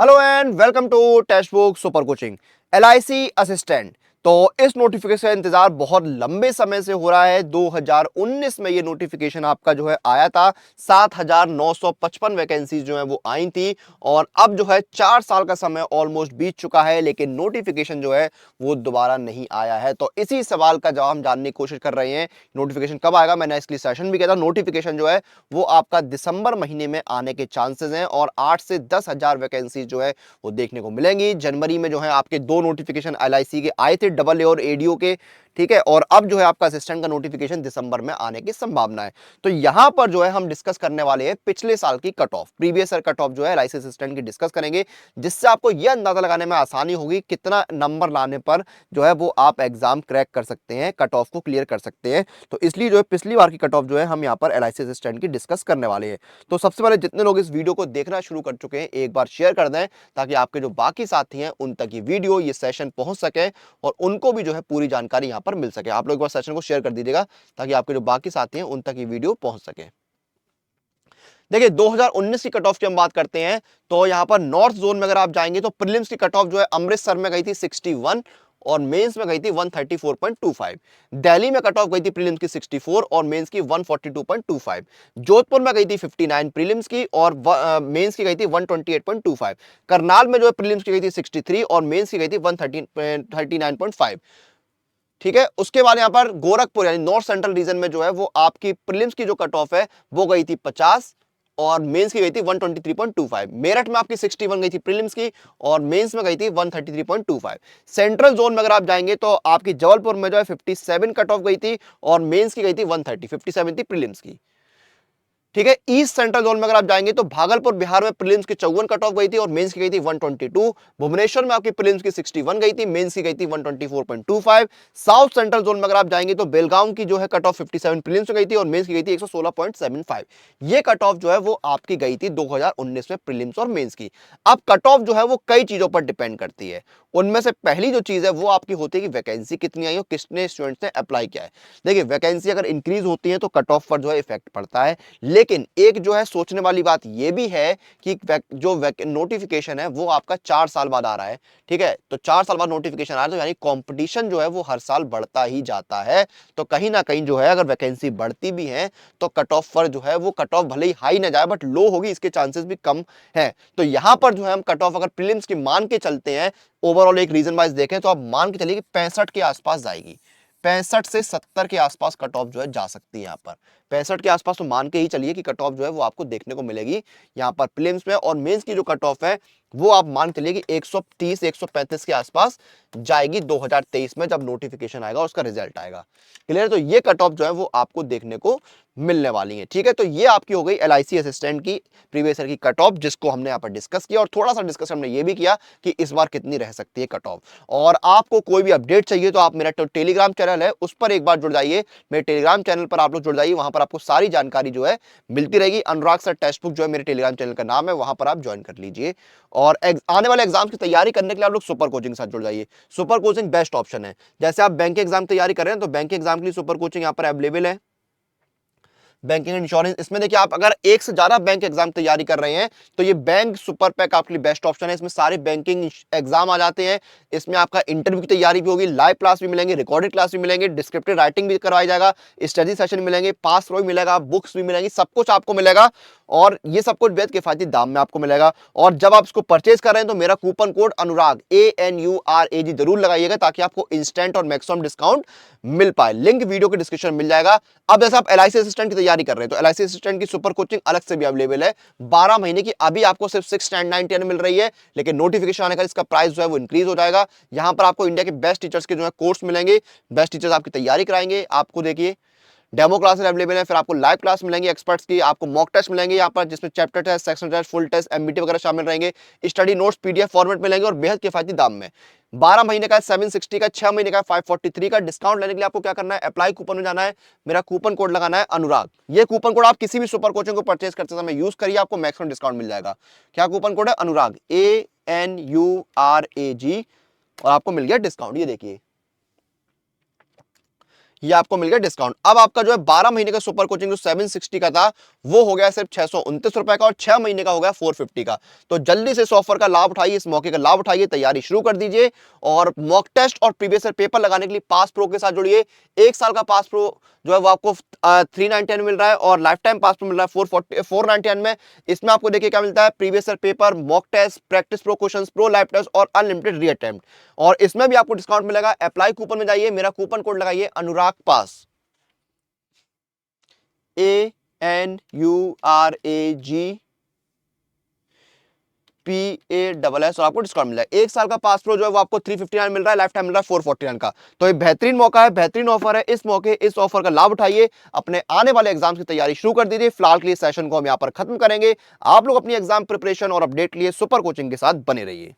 Hello and welcome to text book super coaching. LIC assistant. तो इस notification का इंतजार बहुत लंबे समय से हो रहा है। 2019 में ये नोटिफिकेशन आपका जो है आया था। 7,955 वैकेंसीज जो है वो आई थी और अब जो है 4 साल का समय ऑलमोस्ट बीत चुका है, लेकिन नोटिफिकेशन जो है वो दोबारा नहीं आया है। तो इसी सवाल का जवाब हम जानने की कोशिश कर रहे हैं, नोटिफिकेशन कब आएगा। मैंने इसके लिए सेशन भी किया था। नोटिफिकेशन जो है वो आपका दिसंबर महीने में आने के चांसेस हैं और 8 से 10,000 वैकेंसी जो है वो देखने को मिलेंगी। जनवरी में जो है आपके 2 नोटिफिकेशन एलआईसी के आए थे, डबल ए और एडीओ के, ठीक है। और अब जो है आपका असिस्टेंट का नोटिफिकेशन दिसंबर में आने की संभावना है। तो यहां पर जो है हम डिस्कस करने वाले हैं पिछले साल की cut off, previous year cut off जो है एलआईसी असिस्टेंट की डिस्कस करेंगे, जिससे आपको यह अंदाजा लगाने में आसानी होगी कितना नंबर लाने पर जो है वो आप एग्जाम क्रैक कर सकते हैं, कट ऑफ को क्लियर कर सकते हैं। तो इसलिए जो है पिछली बार की कट ऑफ जो है हम यहाँ पर एलआईसी असिस्टेंट की डिस्कस करने वाले हैं। तो सबसे पहले जितने लोग इस वीडियो को देखना शुरू कर चुके हैं एक बार शेयर कर दें, ताकि आपके जो बाकी साथी हैं उन तक ये वीडियो, ये सेशन पहुंच सके और उनको भी जो है पूरी जानकारी यहां पर मिल सके। आप लोग एक बार सेशन को शेयर कर दीजिएगा ताकि आपके जो बाकी साथी हैं उन तक ये वीडियो पहुंच सके। देखिए 2019 की कट ऑफ की हम बात करते हैं तो यहां पर नॉर्थ जोन में अगर आप जाएंगे तो प्रीलिम्स की कट ऑफ जो है अमृतसर में गई थी 61 और मेंस में गई थी 134.25। दिल्ली में कट ऑफ गई थी प्रीलिम्स की 64 और मेंस की 142.25। जोधपुर में गई थी 59 प्रीलिम्स की और मेंस की गई थी 128.25। करनाल में जो है प्रीलिम्स की गई थी 63 और मेंस की गई थी 139.5। ठीक है। उसके बाद यहां पर गोरखपुर यानी नॉर्थ सेंट्रल रीजन में जो है वो आपकी प्रीलिम्स की जो कट ऑफ है वो गई थी 50 और मेंस की गई थी 123.25। मेरठ में आपकी 61 गई थी प्रीलिम्स की और मेंस में गई थी 133.25। सेंट्रल जोन में अगर आप जाएंगे तो आपकी जबलपुर में जो है 57 कट ऑफ गई थी और मेंस की गई थी 130, 57 थी प्रीलिम्स की। ठीक है। ईस्ट सेंट्रल जोन में अगर आप जाएंगे तो भागलपुर बिहार में प्रीलिम्स की 54 कट ऑफ गई थी और मेंस की गई थी 122। भुवनेश्वर में आपकी प्रीलिम्स की 61 गई थी, मेंस की गई थी 124.25। साउथ सेंट्रल जोन में अगर आप जाएंगे तो बेलगांव की जो है कट ऑफ 57 प्रीलिम्स में गई थी और मेंस की गई थी 116.75। ये कट ऑफ जो है वो आपकी गई थी 2019 में प्रीलिम्स और मेंस की। अब कट ऑफ जो है वो कई चीजों पर डिपेंड करती है। उनमें से पहली जो चीज है वो आपकी होती है कि वैकेंसी कितनी आई और कितने स्टूडेंट्स ने अप्लाई किया है। देखिए वैकेंसी अगर इंक्रीज होती है तो कट ऑफ पर जो है इफेक्ट पड़ता है, लेकिन एक जो है सोचने वाली बात यह भी है कि जो नोटिफिकेशन है वो आपका 4 साल बाद आ रहा है। ठीक है। तो 4 साल बाद नोटिफिकेशन आ रहा है तो यानी कंपटीशन जो है वो हर साल बढ़ता ही जाता है। तो कहीं ना कहीं जो है अगर वैकेंसी बढ़ती भी है तो कट ऑफ पर जो है वो कट ऑफ भले ही हाई ना जाए बट लो होगी, इसके चांसेस भी कम है। तो यहां पर जो है हम कट ऑफ अगर प्रीलिम्स की मान के चलते हैं, ओवरऑल एक रीजन वाइज देखें तो आप मान के चलिए कि 65 के आसपास जाएगी। 65 से 70 के आसपास कट ऑफ जो है जा सकती है। यहाँ पर 65 के आसपास तो मान के ही चलिए कि कट ऑफ जो है वो आपको देखने को मिलेगी यहाँ पर प्रीलिम्स में। और मेंस की जो कट ऑफ है वो आप मान के चलिए कि 130 135 के आसपास जाएगी 2023 में, जब नोटिफिकेशन आएगा उसका रिजल्ट आएगा। क्लियर। तो ये कट ऑफ जो है वो आपको देखने को मिलने वाली है। ठीक है। तो ये आपकी हो गई एलआईसी असिस्टेंट की प्रीवियस ईयर की कट ऑफ, जिसको हमने यहाँ पर डिस्कस किया और थोड़ा सा डिस्कस हमने ये भी किया कि इस बार कितनी रह सकती है कट ऑफ। और आपको कोई भी अपडेट चाहिए तो आप मेरा टेलीग्राम चैनल है उस पर एक बार जुड़ जाइए। मेरे टेलीग्राम चैनल पर आप लोग जुड़ जाइए, वहां पर आपको सारी जानकारी जो है मिलती रहेगी। अनुराग सर टेक्स्ट बुक जो है मेरे टेलीग्राम चैनल का नाम है, वहां पर आप ज्वाइन कर लीजिए। और आने वाले एग्जाम्स की तैयारी करने के लिए आप लोग सुपर कोचिंग के साथ जुड़ जाइए। सुपर कोचिंग बेस्ट ऑप्शन है। जैसे आप बैंक एग्जाम तैयारी कर रहे हैं तो बैंक एग्जाम के लिए सुपर कोचिंग यहाँ पर अवेलेबल है। बैंकिंग इंश्योरेंस, इसमें देखिए आप अगर एक से ज्यादा बैंक एग्जाम तैयारी कर रहे हैं तो ये बैंक सुपर पैक आपके लिए बेस्ट ऑप्शन है। इसमें सारे बैंकिंग एग्जाम आ जाते हैं। इसमें आपका इंटरव्यू की तैयारी भी होगी, लाइव क्लास भी मिलेंगे, रिकॉर्डेड क्लास भी मिलेंगे, डिस्क्रिप्टिव राइटिंग भी करवाया जाएगा, स्टडी सेशन मिलेंगे, पास थ्रो भी मिलेगा, बुक्स भी मिलेंगी, सब कुछ आपको मिलेगा। और ये सब कुछ बेहद किफायती दाम में आपको मिलेगा। और जब आप इसको परचेज कर रहे हैं तो मेरा कूपन कोड अनुराग ANURAG जरूर लगाइएगा ताकि आपको इंस्टेंट और मैक्सिमम डिस्काउंट मिल पाए। लिंक वीडियो के डिस्क्रिप्शन में मिल जाएगा। अब जैसे आप एलआईसी असिस्टेंट की तैयारी कर रहे हैं तो एलआईसी असिस्टेंट की सुपर कोचिंग अलग से भी अवेलेबल है 12 महीने की। अभी आपको सिर्फ 699 मिल रही है, लेकिन नोटिफिकेशन आने का इसका प्राइस जो है वो इंक्रीज हो जाएगा। यहां पर आपको इंडिया के बेस्ट टीचर्स के जो है कोर्स मिलेंगे, बेस्ट टीचर्स आपकी तैयारी कराएंगे। आपको देखिए डेमो क्लासेस अवेलेबल है, फिर आपको लाइव क्लास मिलेंगे एक्सपर्ट्स की, आपको मॉक टेस्ट मिलेंगे यहाँ पर जिसमें chapter test, section test, full test, MBT वगैरह शामिल रहेंगे, स्टडी नोट्स पीडीएफ फॉर्मेट मिलेंगे और बेहद किफायती दाम में। 12 महीने का 760 का, 6 महीने का 543 का। डिस्काउंट लेने के लिए आपको क्या करना है, अप्लाई कूपन में जाना है, मेरा कूपन कोड लगाना है अनुराग। ये कूपन कोड आप किसी भी सुपर कोचिंग को परचेज करते समय यूज करिए, आपको मैक्सिमम डिस्काउंट मिल जाएगा। क्या कूपन कोड है, अनुराग ANURAG, और आपको मिल गया डिस्काउंट। ये देखिए ये आपको मिल गया डिस्काउंट। अब आपका जो है 12 महीने का सुपर कोचिंग जो 760 का था वो हो गया सिर्फ 629 रुपए का, और 6 महीने का हो गया 450 का। तो जल्दी से इस ऑफर का लाभ उठाइए, इस मौके का लाभ उठाइए, तैयारी शुरू कर दीजिए और मॉक टेस्ट और प्रीवियस ईयर पेपर लगाने के लिए पास प्रो के साथ जुड़िए। 1 साल का पास प्रो जो है वो आपको 399 मिल रहा है, और लाइफ टाइम पास प्रो मिल रहा है 499 में। इसमें आपको देखिए क्या मिलता है, previous year paper, mock test, practice pro questions, pro live test और अनलिमिटेड री अटेम्प्ट। और इसमें भी आपको डिस्काउंट मिलेगा। अप्लाई कूपन में जाइए, मेरा कूपन कोड लगाइए अनुराग पास, ANURAGPASS, और आपको डिस्काउंट मिला है। 1 साल का पास प्रो जो है वो आपको 359 मिल रहा है, लाइफ टाइम मिल रहा है 449 का। तो ये बेहतरीन मौका है, बेहतरीन ऑफर है। इस ऑफर का लाभ उठाइए, अपने आने वाले एग्जाम की तैयारी शुरू कर दीजिए। फिलहाल के लिए सेशन को हम यहाँ पर खत्म करेंगे। आप लोग अपनी एग्जाम प्रिपरेशन और अपडेट लिए सुपर कोचिंग के साथ बने रहिए।